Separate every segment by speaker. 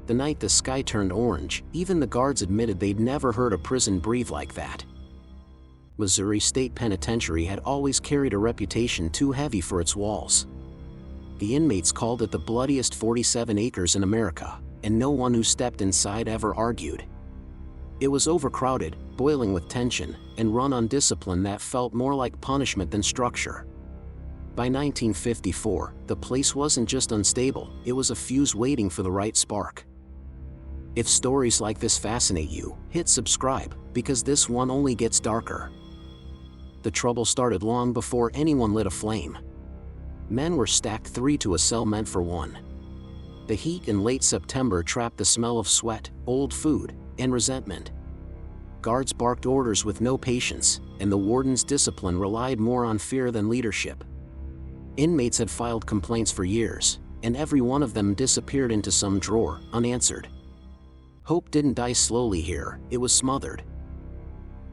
Speaker 1: The night the sky turned orange, even the guards admitted they'd never heard a prison breathe like that. Missouri State Penitentiary had always carried a reputation too heavy for its walls. The inmates called it the bloodiest 47 acres in America, and no one who stepped inside ever argued. It was overcrowded, boiling with tension, and run on discipline that felt more like punishment than structure. By 1954, the place wasn't just unstable, it was a fuse waiting for the right spark. If stories like this fascinate you, hit subscribe, because this one only gets darker. The trouble started long before anyone lit a flame. Men were stacked 3 to a cell meant for 1. The heat in late September trapped the smell of sweat, old food, and resentment. Guards barked orders with no patience, and the warden's discipline relied more on fear than leadership. Inmates had filed complaints for years, and every one of them disappeared into some drawer, unanswered. Hope didn't die slowly here, it was smothered.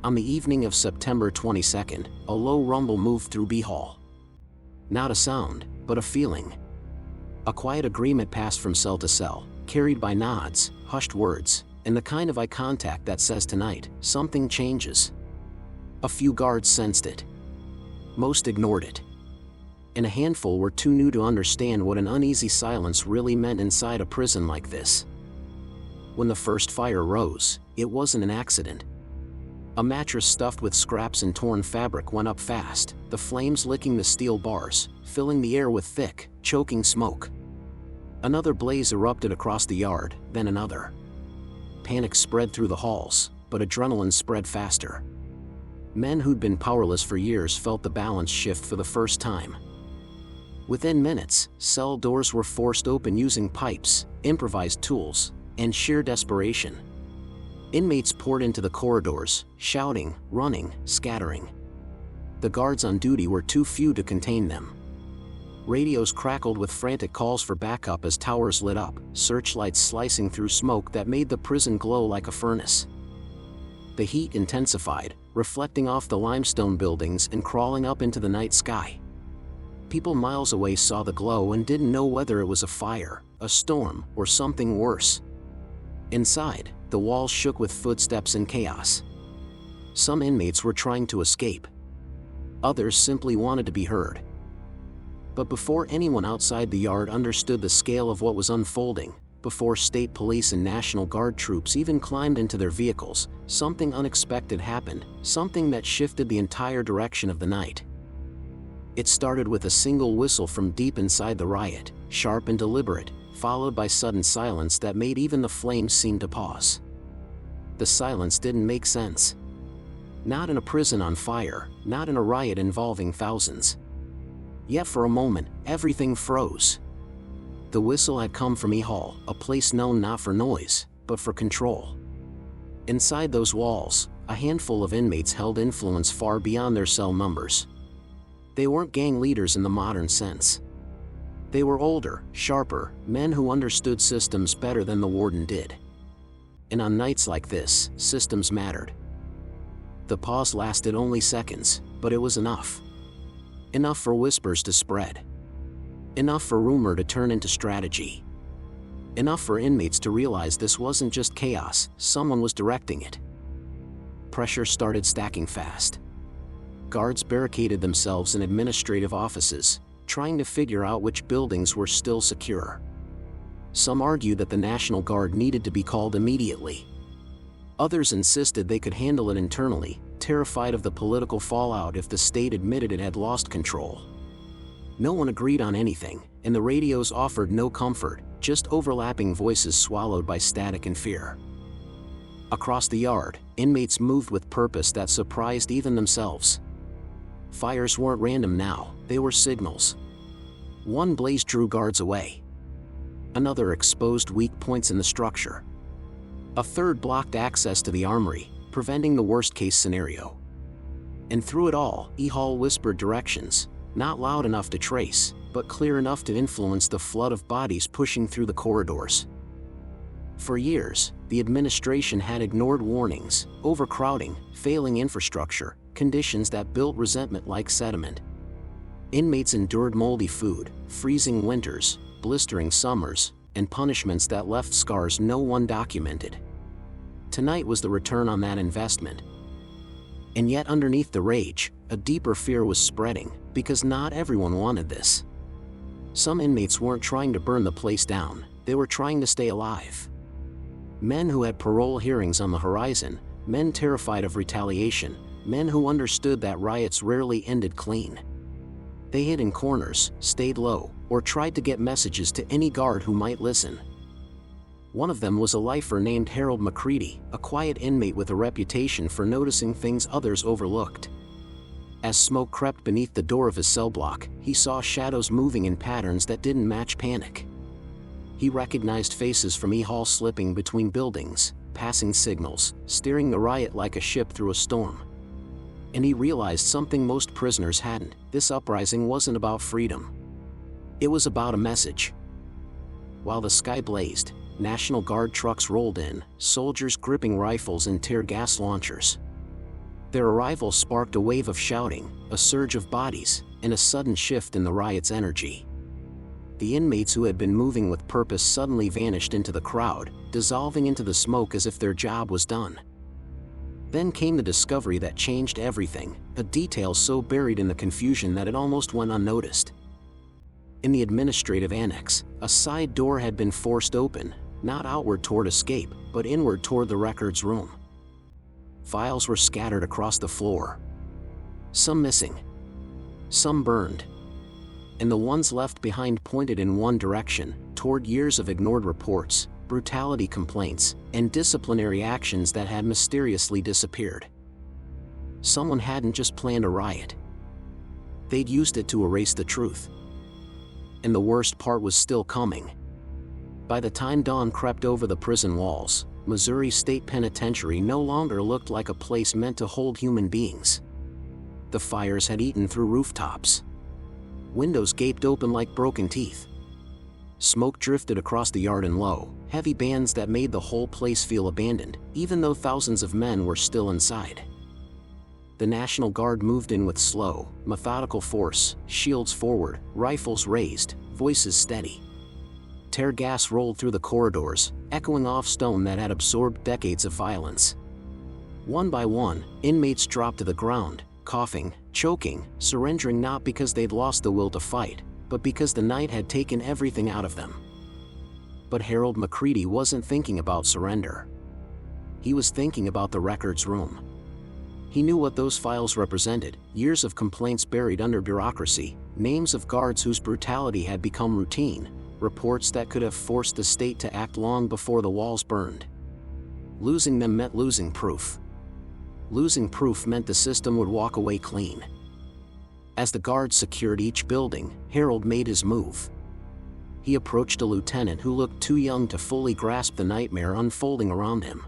Speaker 1: On the evening of September 22nd, a low rumble moved through B Hall. Not a sound, but a feeling. A quiet agreement passed from cell to cell, carried by nods, hushed words, and the kind of eye contact that says tonight, something changes. A few guards sensed it. Most ignored it. And a handful were too new to understand what an uneasy silence really meant inside a prison like this. When the first fire rose, it wasn't an accident. A mattress stuffed with scraps and torn fabric went up fast, the flames licking the steel bars, filling the air with thick, choking smoke. Another blaze erupted across the yard, then another. Panic spread through the halls, but adrenaline spread faster. Men who'd been powerless for years felt the balance shift for the first time. Within minutes, cell doors were forced open using pipes, improvised tools, and sheer desperation. Inmates poured into the corridors, shouting, running, scattering. The guards on duty were too few to contain them. Radios crackled with frantic calls for backup as towers lit up, searchlights slicing through smoke that made the prison glow like a furnace. The heat intensified, reflecting off the limestone buildings and crawling up into the night sky. People miles away saw the glow and didn't know whether it was a fire, a storm, or something worse. Inside, the walls shook with footsteps and chaos. Some inmates were trying to escape. Others simply wanted to be heard. But before anyone outside the yard understood the scale of what was unfolding, before state police and National Guard troops even climbed into their vehicles, something unexpected happened, something that shifted the entire direction of the night. It started with a single whistle from deep inside the riot, sharp and deliberate, followed by sudden silence that made even the flames seem to pause. The silence didn't make sense. Not in a prison on fire, not in a riot involving thousands. Yet for a moment, everything froze. The whistle had come from E Hall, a place known not for noise, but for control. Inside those walls, a handful of inmates held influence far beyond their cell numbers. They weren't gang leaders in the modern sense. They were older, sharper, men who understood systems better than the warden did. And on nights like this, systems mattered. The pause lasted only seconds, but it was enough. Enough for whispers to spread. Enough for rumor to turn into strategy. Enough for inmates to realize this wasn't just chaos, someone was directing it. Pressure started stacking fast. Guards barricaded themselves in administrative offices, trying to figure out which buildings were still secure. Some argued that the National Guard needed to be called immediately. Others insisted they could handle it internally, terrified of the political fallout if the state admitted it had lost control. No one agreed on anything, and the radios offered no comfort, just overlapping voices swallowed by static and fear. Across the yard, inmates moved with purpose that surprised even themselves. Fires weren't random now, they were signals. One blaze drew guards away. Another exposed weak points in the structure. A third blocked access to the armory, preventing the worst-case scenario. And through it all, E Hall whispered directions, not loud enough to trace, but clear enough to influence the flood of bodies pushing through the corridors. For years, the administration had ignored warnings, overcrowding, failing infrastructure, conditions that built resentment like sediment. Inmates endured moldy food, freezing winters, blistering summers, and punishments that left scars no one documented. Tonight was the return on that investment. And yet underneath the rage, a deeper fear was spreading, because not everyone wanted this. Some inmates weren't trying to burn the place down, they were trying to stay alive. Men who had parole hearings on the horizon, men terrified of retaliation, men who understood that riots rarely ended clean. They hid in corners, stayed low, or tried to get messages to any guard who might listen. One of them was a lifer named Harold McCready, a quiet inmate with a reputation for noticing things others overlooked. As smoke crept beneath the door of his cell block, he saw shadows moving in patterns that didn't match panic. He recognized faces from E-Hall slipping between buildings, passing signals, steering the riot like a ship through a storm. And he realized something most prisoners hadn't: this uprising wasn't about freedom. It was about a message. While the sky blazed, National Guard trucks rolled in, soldiers gripping rifles and tear gas launchers. Their arrival sparked a wave of shouting, a surge of bodies, and a sudden shift in the riot's energy. The inmates who had been moving with purpose suddenly vanished into the crowd, dissolving into the smoke as if their job was done. Then came the discovery that changed everything, a detail so buried in the confusion that it almost went unnoticed. In the administrative annex, a side door had been forced open, not outward toward escape, but inward toward the records room. Files were scattered across the floor. Some missing. Some burned. And the ones left behind pointed in one direction, toward years of ignored reports, brutality complaints, and disciplinary actions that had mysteriously disappeared. Someone hadn't just planned a riot. They'd used it to erase the truth. And the worst part was still coming. By the time dawn crept over the prison walls, Missouri State Penitentiary no longer looked like a place meant to hold human beings. The fires had eaten through rooftops. Windows gaped open like broken teeth. Smoke drifted across the yard in low, heavy bands that made the whole place feel abandoned, even though thousands of men were still inside. The National Guard moved in with slow, methodical force, shields forward, rifles raised, voices steady. Tear gas rolled through the corridors, echoing off stone that had absorbed decades of violence. One by one, inmates dropped to the ground, coughing, choking, surrendering not because they'd lost the will to fight, but because the night had taken everything out of them. But Harold McCready wasn't thinking about surrender. He was thinking about the records room. He knew what those files represented: years of complaints buried under bureaucracy, names of guards whose brutality had become routine, reports that could have forced the state to act long before the walls burned. Losing them meant losing proof. Losing proof meant the system would walk away clean. As the guards secured each building, Harold made his move. He approached a lieutenant who looked too young to fully grasp the nightmare unfolding around him.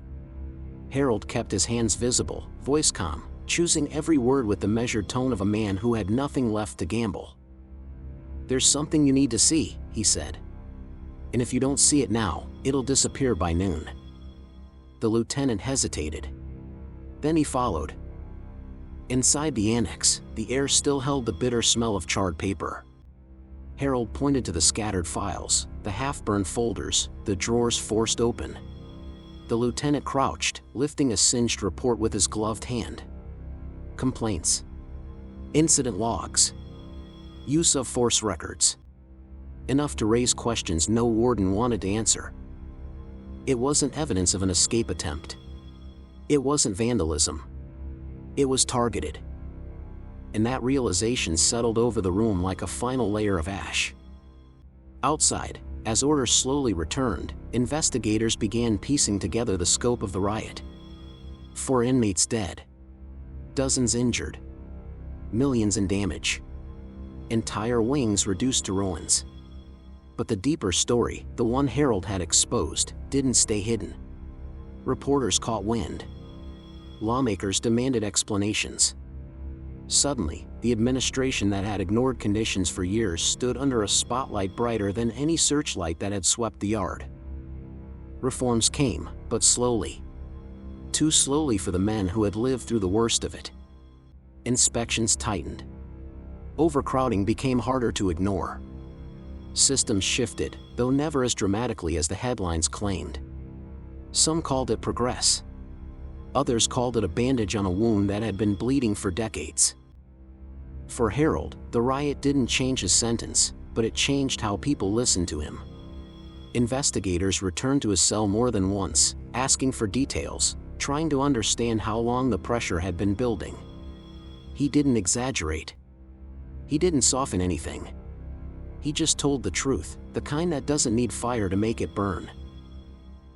Speaker 1: Harold kept his hands visible, voice calm, choosing every word with the measured tone of a man who had nothing left to gamble. "There's something you need to see," he said. "And if you don't see it now, it'll disappear by noon." The lieutenant hesitated. Then he followed. Inside the annex, the air still held the bitter smell of charred paper. Harold pointed to the scattered files, the half-burned folders, the drawers forced open. The lieutenant crouched, lifting a singed report with his gloved hand. Complaints. Incident logs. Use of force records. Enough to raise questions no warden wanted to answer. It wasn't evidence of an escape attempt. It wasn't vandalism. It was targeted. And that realization settled over the room like a final layer of ash. Outside, as orders slowly returned, investigators began piecing together the scope of the riot. 4 inmates dead. Dozens injured. Millions in damage. Entire wings reduced to ruins. But the deeper story, the one Harold had exposed, didn't stay hidden. Reporters caught wind. Lawmakers demanded explanations. Suddenly, the administration that had ignored conditions for years stood under a spotlight brighter than any searchlight that had swept the yard. Reforms came, but slowly. Too slowly for the men who had lived through the worst of it. Inspections tightened. Overcrowding became harder to ignore. Systems shifted, though never as dramatically as the headlines claimed. Some called it progress. Others called it a bandage on a wound that had been bleeding for decades. For Harold, the riot didn't change his sentence, but it changed how people listened to him. Investigators returned to his cell more than once, asking for details, trying to understand how long the pressure had been building. He didn't exaggerate. He didn't soften anything. He just told the truth, the kind that doesn't need fire to make it burn.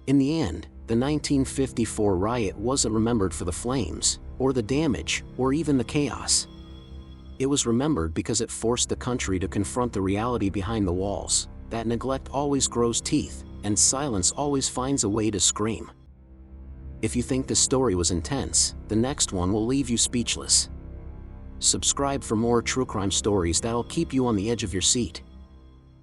Speaker 1: In the end, the 1954 riot wasn't remembered for the flames, or the damage, or even the chaos. It was remembered because it forced the country to confront the reality behind the walls, that neglect always grows teeth, and silence always finds a way to scream. If you think this story was intense, the next one will leave you speechless. Subscribe for more true crime stories that'll keep you on the edge of your seat.